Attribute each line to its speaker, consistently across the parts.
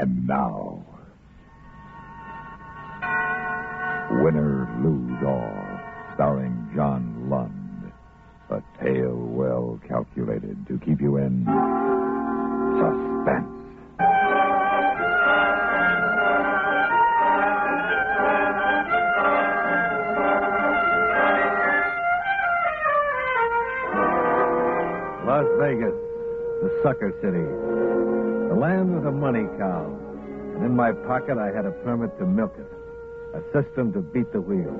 Speaker 1: And now, Winner Lose All, starring John Lund. A tale well calculated to keep you in suspense.
Speaker 2: Las Vegas, the sucker city. The land with a money cow. And in my pocket, I had a permit to milk it. A system to beat the wheel.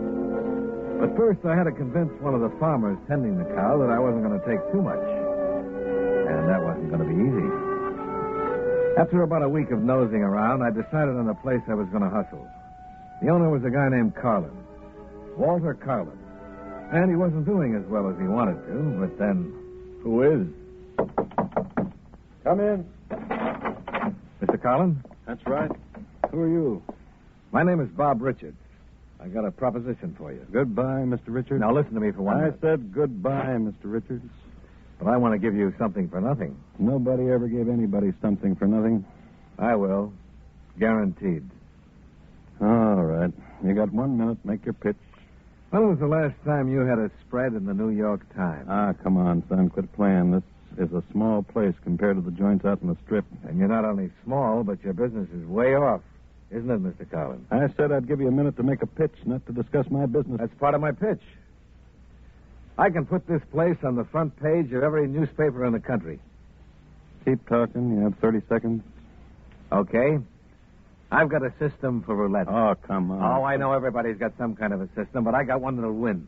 Speaker 2: But first, I had to convince one of the farmers tending the cow that I wasn't going to take too much. And that wasn't going to be easy. After about a week of nosing around, I decided on a place I was going to hustle. The owner was a guy named Carlin. Walter Carlin. And he wasn't doing as well as he wanted to, but then... Who is?
Speaker 3: Come in.
Speaker 2: Mr. Carlin?
Speaker 3: That's right. Who are you?
Speaker 2: My name is Bob Richards. I got a proposition for you.
Speaker 3: Goodbye, Mr. Richards.
Speaker 2: Now listen to me for one minute.
Speaker 3: I said goodbye, Mr. Richards.
Speaker 2: But I want to give you something for nothing.
Speaker 3: Nobody ever gave anybody something for nothing.
Speaker 2: I will. Guaranteed.
Speaker 3: All right. You got 1 minute. Make your pitch.
Speaker 2: When was the last time you had a spread in the New York Times?
Speaker 3: Ah, come on, son. Quit playing. This is a small place compared to the joints out in the Strip.
Speaker 2: And you're not only small, but your business is way off. Isn't it, Mr. Collins?
Speaker 3: I said I'd give you a minute to make a pitch, not to discuss my business.
Speaker 2: That's part of my pitch. I can put this place on the front page of every newspaper in the country.
Speaker 3: Keep talking. You have 30 seconds.
Speaker 2: Okay. I've got a system for roulette.
Speaker 3: Oh, come on.
Speaker 2: Oh, I know everybody's got some kind of a system, but I got one that'll win.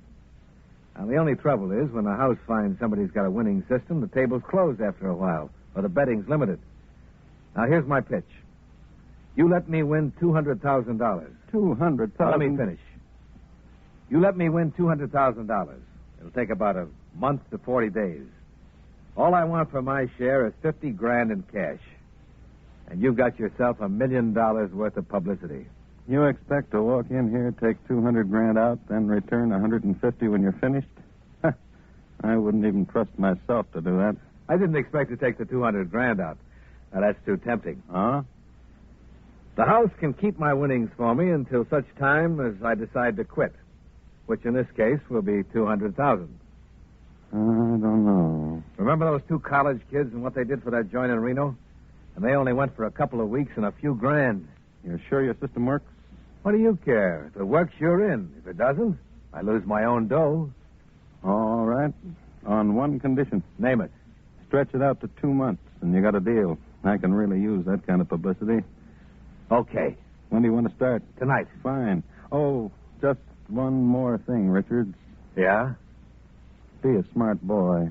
Speaker 2: Now, the only trouble is when the house finds somebody's got a winning system, the tables close after a while, or the betting's limited. Now, here's my pitch. You let me win $200,000.
Speaker 3: $200,000?
Speaker 2: Now, let me finish. You let me win $200,000. It'll take about a month to 40 days. All I want for my share is $50,000 in cash. And you've got yourself $1 million worth of publicity.
Speaker 3: You expect to walk in here, take $200,000 out, then return $150 when you're finished? I wouldn't even trust myself to do that.
Speaker 2: I didn't expect to take the $200,000 out. Now, that's too tempting.
Speaker 3: Huh?
Speaker 2: The house can keep my winnings for me until such time as I decide to quit, which in this case will be $200,000.
Speaker 3: I don't know.
Speaker 2: Remember those two college kids and what they did for that joint in Reno? And they only went for a couple of weeks and a few grand.
Speaker 3: You're sure your system works?
Speaker 2: What do you care? If it works, you're in. If it doesn't, I lose my own dough.
Speaker 3: All right. On one condition.
Speaker 2: Name it.
Speaker 3: Stretch it out to 2 months, and you got a deal. I can really use that kind of publicity.
Speaker 2: Okay.
Speaker 3: When do you want to start?
Speaker 2: Tonight.
Speaker 3: Fine. Oh, just one more thing, Richards.
Speaker 2: Yeah?
Speaker 3: Be a smart boy.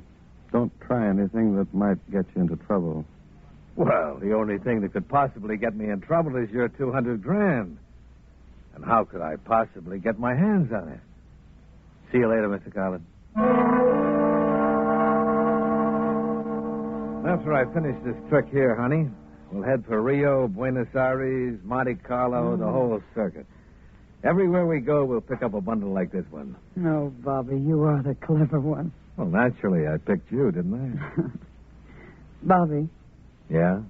Speaker 3: Don't try anything that might get you into trouble.
Speaker 2: Well, the only thing that could possibly get me in trouble is your $200,000. And how could I possibly get my hands on it? See you later, Mr. Collins. After I finish this trick here, honey, we'll head for Rio, Buenos Aires, Monte Carlo, the whole circuit. Everywhere we go, we'll pick up a bundle like this one.
Speaker 4: No, Bobby, you are the clever one.
Speaker 2: Well, naturally, I picked you, didn't I?
Speaker 4: Bobby,
Speaker 2: Yeah?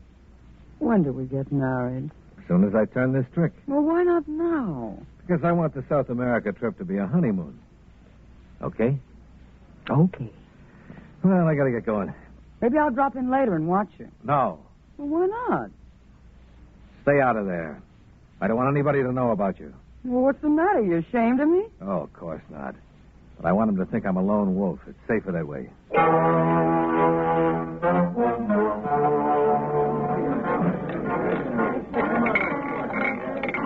Speaker 4: when do we get married?
Speaker 2: As soon as I turn this trick.
Speaker 4: Well, why not now?
Speaker 2: Because I want the South America trip to be a honeymoon. Okay?
Speaker 4: Okay.
Speaker 2: Well, I gotta get going.
Speaker 4: Maybe I'll drop in later and watch you.
Speaker 2: No.
Speaker 4: Well, why not?
Speaker 2: Stay out of there. I don't want anybody to know about you.
Speaker 4: Well, what's the matter? You ashamed of me?
Speaker 2: Oh, of course not. But I want them to think I'm a lone wolf. It's safer that way.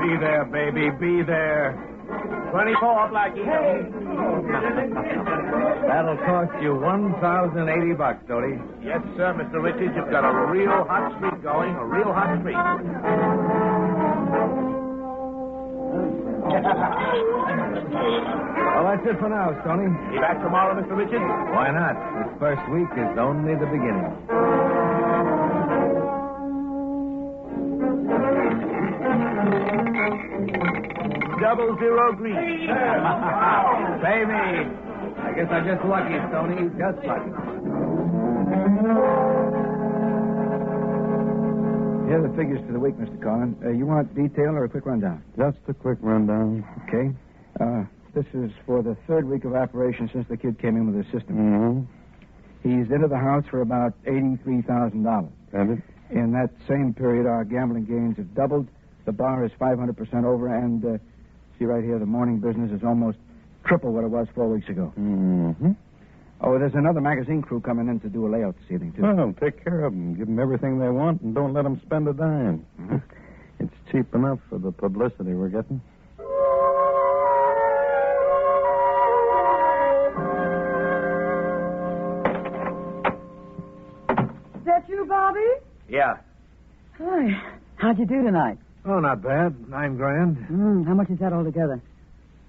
Speaker 5: Be there, baby. Be there. 24, Blackie. Hey.
Speaker 2: That'll cost you $1,080, Dodie.
Speaker 5: Yes, sir, Mr. Richards. You've got a real hot streak going. A real hot streak.
Speaker 2: Well, that's it for now, Stoney.
Speaker 5: Be back tomorrow, Mr. Richards?
Speaker 2: Why not? This first week is only the beginning.
Speaker 5: 00 green.
Speaker 2: Baby! I guess I'm just lucky, Stoney. Just lucky.
Speaker 6: Here are the figures for the week, Mr. Collin. You want detail or a quick rundown?
Speaker 3: Just a quick rundown.
Speaker 6: Okay. This is for the third week of operation since the kid came in with his system.
Speaker 3: Mm-hmm.
Speaker 6: He's into the house for about $83,000.
Speaker 3: And it?
Speaker 6: In that same period, our gambling gains have doubled. The bar is 500% over, and see right here, the morning business is almost triple what it was 4 weeks ago.
Speaker 3: Mm-hmm.
Speaker 6: Oh, there's another magazine crew coming in to do a layout this evening, too.
Speaker 3: Well, take care of them. Give them everything they want and don't let them spend a dime.
Speaker 6: Mm-hmm.
Speaker 3: It's cheap enough for the publicity we're getting.
Speaker 4: Is that you, Bobby?
Speaker 5: Yeah.
Speaker 4: Hi. How'd you do tonight?
Speaker 2: Oh, not bad. $9,000.
Speaker 4: How much is that altogether?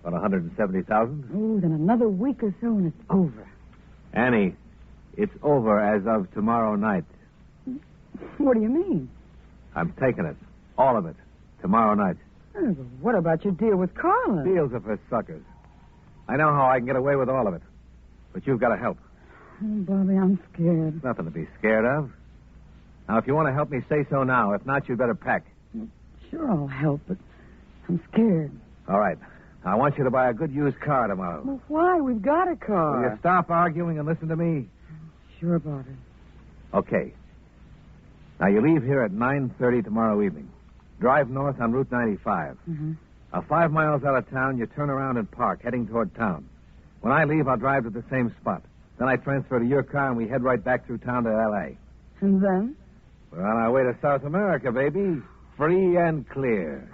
Speaker 2: About $170,000.
Speaker 4: Oh, then another week or so and it's over.
Speaker 2: Annie, it's over as of tomorrow night.
Speaker 4: What do you mean?
Speaker 2: I'm taking it. All of it. Tomorrow night.
Speaker 4: Oh, but what about your deal with Carlin?
Speaker 2: Deals are for suckers. I know how I can get away with all of it. But you've got to help.
Speaker 4: Oh, Bobby, I'm scared.
Speaker 2: Nothing to be scared of. Now, if you want to help me, say so now. If not, you'd better pack.
Speaker 4: Sure, I'll help, but I'm scared.
Speaker 2: All right. I want you to buy a good used car tomorrow.
Speaker 4: Well, why? We've got a
Speaker 2: Will
Speaker 4: car.
Speaker 2: you stop arguing and listen to me?
Speaker 4: Sure, Bobby.
Speaker 2: Okay. Now, you leave here at 9:30 tomorrow evening. Drive north on Route 95.
Speaker 4: Mm-hmm.
Speaker 2: 5 miles out of town, you turn around and park, heading toward town. When I leave, I'll drive to the same spot. Then I transfer to your car, and we head right back through town to L.A.
Speaker 4: And then?
Speaker 2: We're on our way to South America, baby. Free and clear.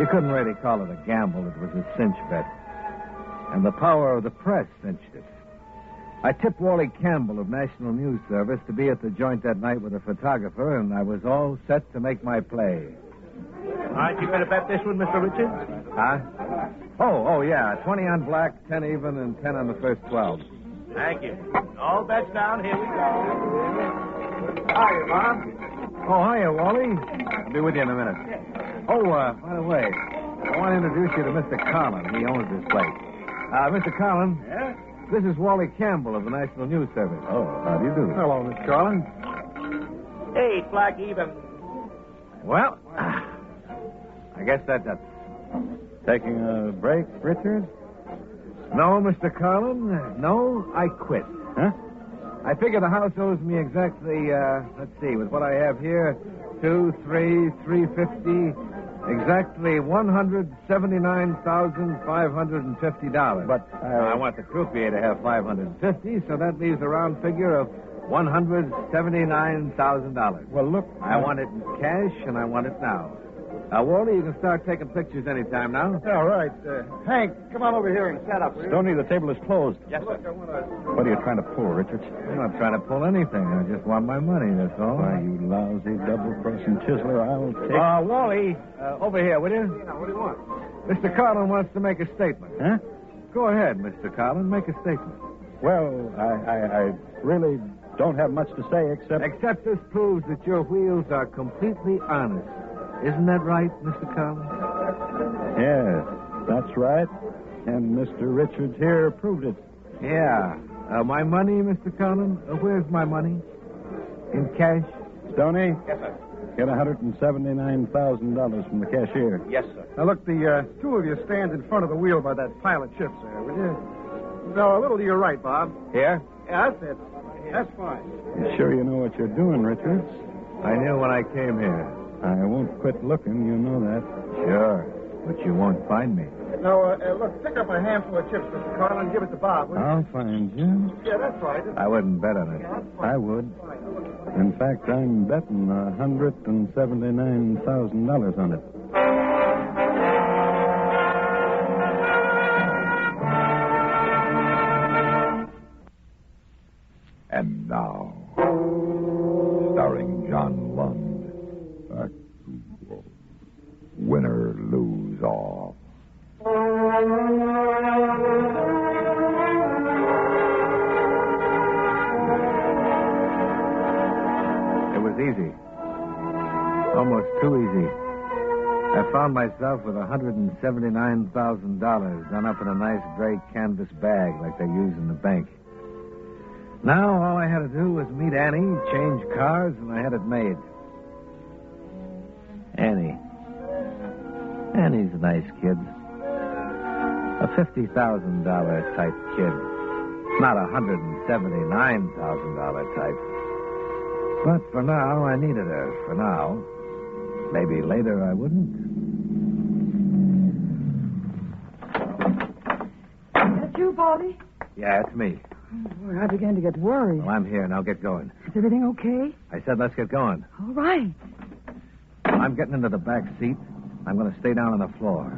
Speaker 2: You couldn't really call it a gamble. It was a cinch bet. And the power of the press cinched it. I tipped Wally Campbell of National News Service to be at the joint that night with a photographer, and I was all set to make my play.
Speaker 5: Aren't you going to bet this one, Mr. Richards?
Speaker 2: Huh? Oh, yeah. 20 on black, 10 even, and 10 on the first 12.
Speaker 5: Thank you. All bets down. Here we go. Hiya, Bob.
Speaker 2: Oh, hiya, Wally. I'll be with you in a minute. Oh, by the way, I want to introduce you to Mr. Collin. He owns this place. Mr. Collin.
Speaker 5: Yeah?
Speaker 2: This is Wally Campbell of the National News Service.
Speaker 3: Oh, how do you do?
Speaker 2: Hello, Mr. Collin.
Speaker 5: Hey, black even.
Speaker 2: Well, I guess that's it.
Speaker 3: Taking a break, Richard?
Speaker 2: No, Mr. Collin. No, I quit.
Speaker 3: Huh?
Speaker 2: I figure the house owes me exactly, let's see, with what I have here, 2, 3, 350, exactly $179,550.
Speaker 3: But
Speaker 2: I want the croupier to have $550, so that leaves a round figure of $179,000.
Speaker 3: Well, look.
Speaker 2: I want it in cash, and I want it now. Wally, you can start taking pictures anytime now.
Speaker 6: All right. Hank, come on over here and set up.
Speaker 3: Stoney, the table is closed.
Speaker 5: Yes, sir.
Speaker 3: What are you trying to pull, Richards?
Speaker 2: I'm not trying to pull anything. I just want my money, that's all.
Speaker 3: Why, you lousy double-crossing chiseler, I'll take...
Speaker 2: Wally, over here, will you?
Speaker 5: What do you want?
Speaker 2: Mr. Collin wants to make a statement.
Speaker 3: Huh?
Speaker 2: Go ahead, Mr. Collin. Make a statement.
Speaker 3: Well, I really don't have much to say except...
Speaker 2: Except this proves that your wheels are completely honest. Isn't that right, Mr. Collins?
Speaker 3: Yes, that's right. And Mr. Richards here proved it.
Speaker 2: Yeah. My money, Mr. Collins? Where's my money? In cash?
Speaker 3: Stoney,
Speaker 5: Yes, sir.
Speaker 3: get $179,000 from the cashier.
Speaker 5: Yes, sir.
Speaker 6: Now, look, the two of you stand in front of the wheel by that pile of chips there, will you? No, a little to your right, Bob.
Speaker 2: Here?
Speaker 6: Yeah, that's it. That's fine.
Speaker 3: You sure you know what you're doing, Richards?
Speaker 2: I knew when I came here.
Speaker 3: I won't quit looking, you know that.
Speaker 2: Sure. But you won't find me.
Speaker 6: Now, look, pick up a handful of chips, Mr. Carlin, and give it to Bob, will you?
Speaker 3: I'll find you.
Speaker 6: Yeah, that's right.
Speaker 2: I wouldn't bet on it.
Speaker 3: I would. In fact, I'm betting $179,000 on it.
Speaker 1: And now, starring John Lund, Act 2, Winner Lose All.
Speaker 2: It was easy. Almost too easy. I found myself with $179,000 done up in a nice gray canvas bag like they use in the bank. Now all I had to do was meet Annie, change cars, and I had it made. Annie's a nice kid. A $50,000 type kid. Not a $179,000 type. But for now, I needed her. For now. Maybe later I wouldn't.
Speaker 4: That's you, Bobby?
Speaker 2: Yeah, it's me.
Speaker 4: Boy, I began to get worried.
Speaker 2: Well, I'm here. Now get going.
Speaker 4: Is everything okay?
Speaker 2: I said let's get going.
Speaker 4: All right.
Speaker 2: I'm getting into the back seat. I'm going to stay down on the floor.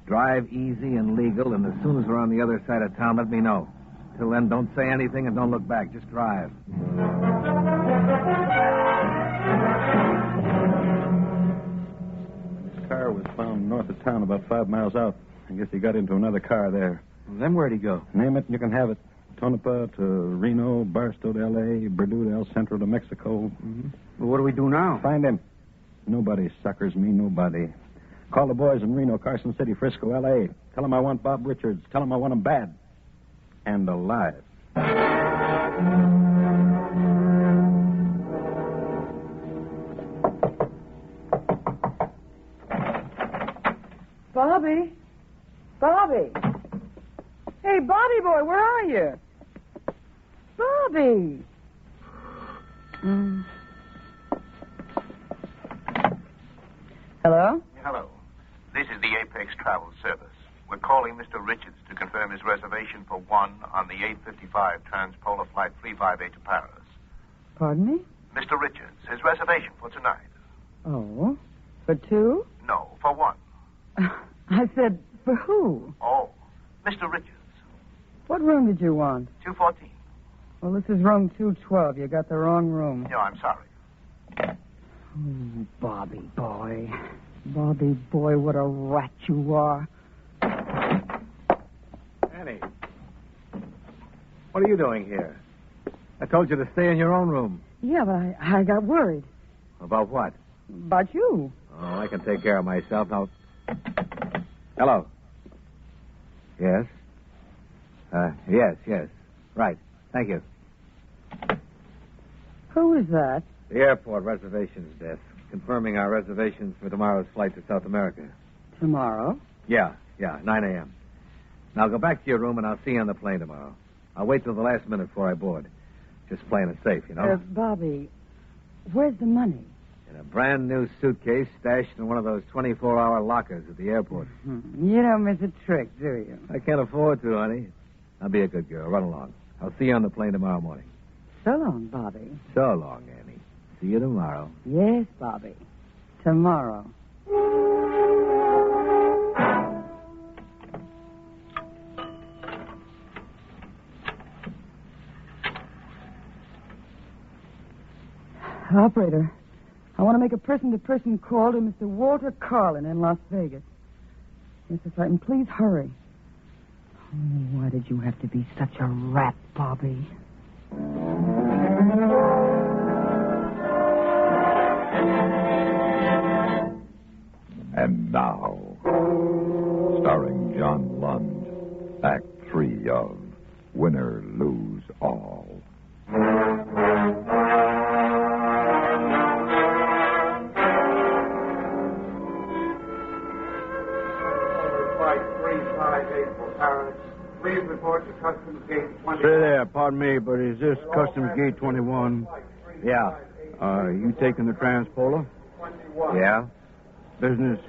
Speaker 2: Drive easy and legal, and as soon as we're on the other side of town, let me know. Till then, don't say anything and don't look back. Just drive.
Speaker 3: His car was found north of town, about 5 miles out. I guess he got into another car there.
Speaker 6: Well, then where'd he go?
Speaker 3: Name it and you can have it. Tonopah to Reno, Barstow to L.A., Purdue to El Centro to Mexico.
Speaker 6: Mm-hmm. Well, what do we do now?
Speaker 3: Find him. Nobody suckers me, nobody. Call the boys in Reno, Carson City, Frisco, L.A. Tell them I want Bob Richards. Tell them I want him bad. And alive.
Speaker 4: Bobby? Bobby? Hey, Bobby boy, where are you? Bobby! Hello?
Speaker 7: Hello. This is the Apex Travel Service. We're calling Mr. Richards to confirm his reservation for one on the 8:55 Transpolar Flight 358 to Paris.
Speaker 4: Pardon me?
Speaker 7: Mr. Richards, his reservation for tonight.
Speaker 4: Oh, for two?
Speaker 7: No, for one.
Speaker 4: I said, for who?
Speaker 7: Oh, Mr. Richards,
Speaker 4: What room did you want?
Speaker 7: 214.
Speaker 4: Well, this is room 212. You got the wrong room.
Speaker 7: No, I'm sorry.
Speaker 4: Oh, Bobby boy. Bobby boy, what a rat you are.
Speaker 2: Annie. What are you doing here? I told you to stay in your own room.
Speaker 4: Yeah, but I got worried.
Speaker 2: About what?
Speaker 4: About you.
Speaker 2: Oh, I can take care of myself. Now. Hello. Yes? Yes. Right. Thank you.
Speaker 4: Who is that?
Speaker 2: The airport reservations desk, confirming our reservations for tomorrow's flight to South America.
Speaker 4: Tomorrow?
Speaker 2: Yeah, 9 a.m. Now go back to your room and I'll see you on the plane tomorrow. I'll wait till the last minute before I board. Just playing it safe, you know?
Speaker 4: Bobby, where's the money?
Speaker 2: In a brand new suitcase stashed in one of those 24-hour lockers at the airport.
Speaker 4: You don't miss a trick, do you?
Speaker 2: I can't afford to, honey. I'll be a good girl. Run along. I'll see you on the plane tomorrow morning.
Speaker 4: So long, Bobby.
Speaker 2: So long, Annie. See you tomorrow.
Speaker 4: Yes, Bobby. Tomorrow. Operator, I want to make a person-to-person call to Mr. Walter Carlin in Las Vegas. Yes, that's right, and please hurry. Oh, why did you have to be such a rat, Bobby?
Speaker 1: And now, starring John Lund, Act 3 of Winner Lose All.
Speaker 5: Flight 358 for Paris. Please report to Customs Gate 21.
Speaker 6: Stay there. Pardon me, but is this Customs Gate 21?
Speaker 2: Yeah.
Speaker 6: You taking the transpolar?
Speaker 2: Yeah?
Speaker 6: Business?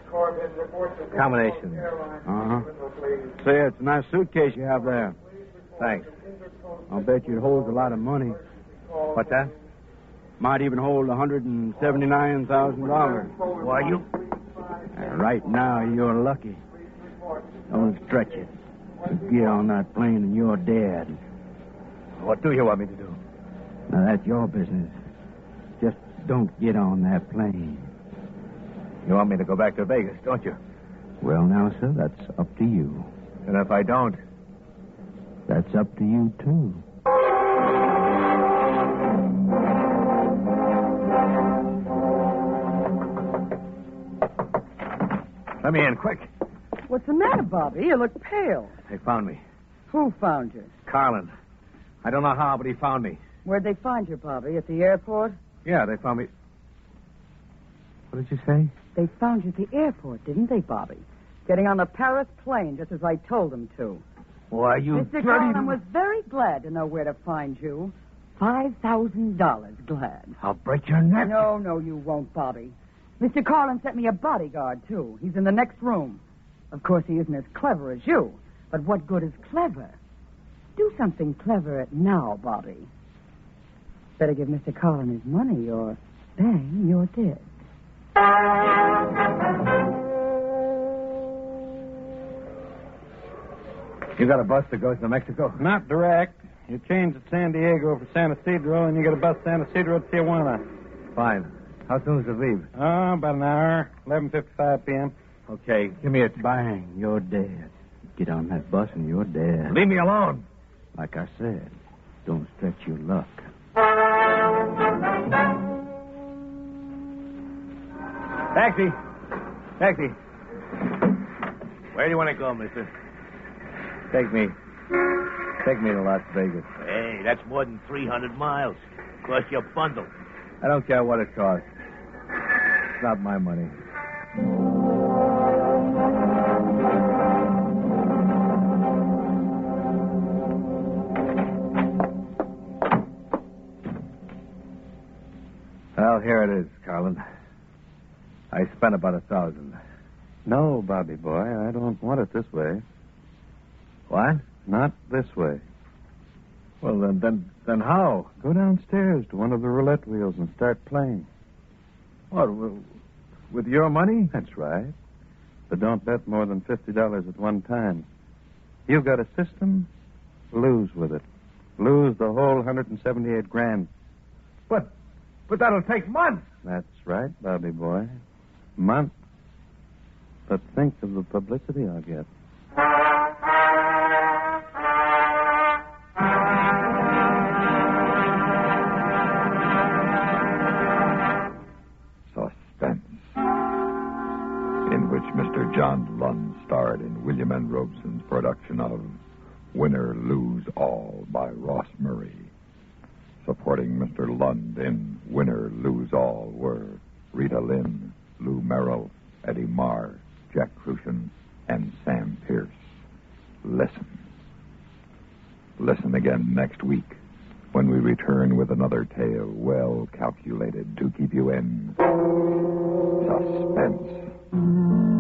Speaker 2: Combination.
Speaker 6: Uh-huh. Say, it's a nice suitcase you have there.
Speaker 2: Thanks.
Speaker 6: I'll bet you it holds a lot of money.
Speaker 2: What's that?
Speaker 6: Might even hold $179,000.
Speaker 2: Why, you...
Speaker 6: Right now, you're lucky. Don't stretch it. Get on that plane and you're dead.
Speaker 2: What do you want me to do?
Speaker 6: Now, that's your business. Just don't get on that plane.
Speaker 2: You want me to go back to Vegas, don't you?
Speaker 6: Well, now, sir, that's up to you.
Speaker 2: And if I don't?
Speaker 6: That's up to you, too.
Speaker 2: Let me in, quick.
Speaker 4: What's the matter, Bobby? You look pale.
Speaker 2: They found me.
Speaker 4: Who found you?
Speaker 2: Carlin. I don't know how, but he found me.
Speaker 4: Where'd they find you, Bobby? At the airport?
Speaker 2: Yeah, they found me. What did you say?
Speaker 4: They found you at the airport, didn't they, Bobby? Getting on the Paris plane, just as I told them to.
Speaker 2: Why, you
Speaker 4: Mr. Carlin was very glad to know where to find you. $5,000 glad.
Speaker 2: I'll break your neck.
Speaker 4: No, you won't, Bobby. Mr. Carlin sent me a bodyguard, too. He's in the next room. Of course, he isn't as clever as you. But what good is clever? Do something clever now, Bobby. Better give Mr. Carlin his money, or bang, you're dead.
Speaker 2: You got a bus that goes to Mexico?
Speaker 3: Not direct. You change at San Diego for San Isidro, and you get a bus San Isidro to Tijuana.
Speaker 2: Fine. How soon does it leave?
Speaker 3: About an hour. 11:55 p.m.
Speaker 2: Okay, give me a...
Speaker 6: Bang, you're dead. Get on that bus and you're dead.
Speaker 2: Leave me alone.
Speaker 6: Like I said, don't stretch your luck.
Speaker 2: Taxi. Taxi. Where do you want to go, mister? Take me to Las Vegas.
Speaker 5: Hey, that's more than 300 miles. Cost you a bundle.
Speaker 2: I don't care what it costs. It's not my money. Well, here it is, Carlin. I spent about $1,000.
Speaker 3: No, Bobby boy, I don't want it this way.
Speaker 2: What?
Speaker 3: Not this way.
Speaker 2: Well, then how?
Speaker 3: Go downstairs to one of the roulette wheels and start playing.
Speaker 2: What, with your money?
Speaker 3: That's right. But don't bet more than $50 at one time. You've got a system, lose with it. Lose the whole 178 grand.
Speaker 2: But that'll take months.
Speaker 3: That's right, Bobby boy. Months. But think of the publicity I'll get.
Speaker 1: Suspense, in which Mr. John Lund starred in William N. Robeson's production of Winner Lose All by Ross Murray. Supporting Mr. Lund in Winner Lose All were Rita Lynn, Lou Merrill, Eddie Marr, Jack Crucian, and Sam Pierce. Listen. Listen again next week when we return with another tale well calculated to keep you in suspense.